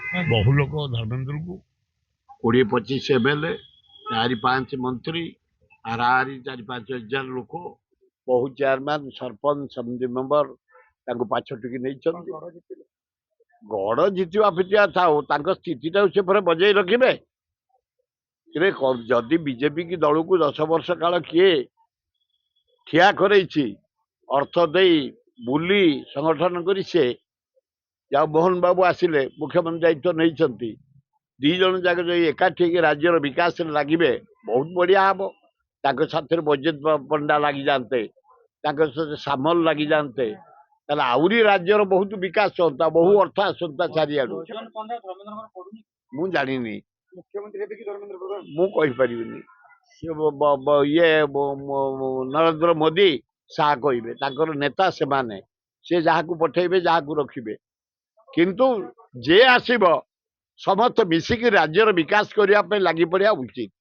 बहु लोक धर्मेंद्र को 20-25 एमएलए 4-5 मंत्री हाराहारी 4-5 हजार लोक बहु चेयरमैन सरपंच समिति मेंबर पाछटिकी नहीं गढ़ जितवा फिटिया था स्थिति से बजाई रखिए जदि बीजेपी की दल को 10 वर्ष काल किए ठिया कर अर्थ दे बुली संगठन कर मोहन बाबू आसिले मुख्यमंत्री दायित्व नहीं दी जन जाक जो एकाठी राज्यर विकास लगे बहुत बढ़िया हम साथ बजेट पंडा लगी जाते सामल लगी जाते आहरी राज्यर बहुत विकास होता बहु अर्थ आसता चारिआड मु जानी मुझे ये नरेंद्र मोदी शाह कहे नेता से माने सी जहाँ को पठेबे जहाँ को रखिए किंतु जे आसब समस्त मिसिकी राज्यर विकास करने लगी पड़ा उचित।